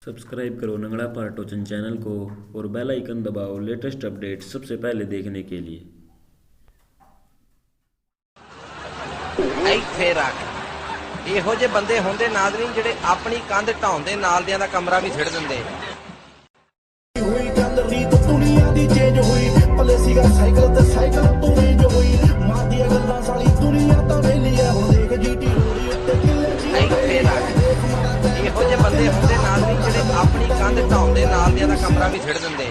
Subscribe करो नंगला पर टोचन channel को और बेल आइकन दबाओ लेटेस्ट अपडेट सबसे पहले देखने के लिए। ਇੱਥੇ ਰੱਖ ਇਹੋ ਜਿਹੇ ਬੰਦੇ ਹੁੰਦੇ ਨਾਜ਼ਰੀਨ ਜਿਹੜੇ ਆਪਣੀ ਕੰਧ ਢਾਉਣ ਦੇ ਨਾਲ ਦਿਆਂ ਦਾ ਕਮਰਾ ਵੀ ਛਿੜ ਦਿੰਦੇ। ਹੋਈ ਗੱਲ ਰੀਤ ਦੁਨੀਆ ਦੀ ਚੇਂਜ ਹੋਈ ਪਲੇ ਸੀਗਾ ਸਾਈਕਲ ਤੇ ਸਾਈਕਲ ਤੋਂ ਰੇਂਜ ਹੋਈ ਮਾਰਦੀਆਂ ਗੱਲਾਂ ਸਾਲੀ ਦੁਨੀਆ ਤਾਂ ਵੇਲੀ ਐ ਹੁਣ ਦੇਖ ਜੀਟੀ ਰੋੜੀ ਉੱਤੇ ਕਿੱਲੇ ਜੀ ਇੱਥੇ ਰੱਖ ਇਹੋ ਜਿਹੇ ਬੰਦੇ ਹੁੰਦੇ ਨਾਜ਼ਰੀਨ ਜਿਹੜੇ ਆਪਣੀ ਕੰਧ ਢਾਉਣ ਦੇ ਨਾਲ ਦਿਆਂ ਦਾ ਕਮਰਾ ਵੀ ਛਿੜ ਦਿੰਦੇ।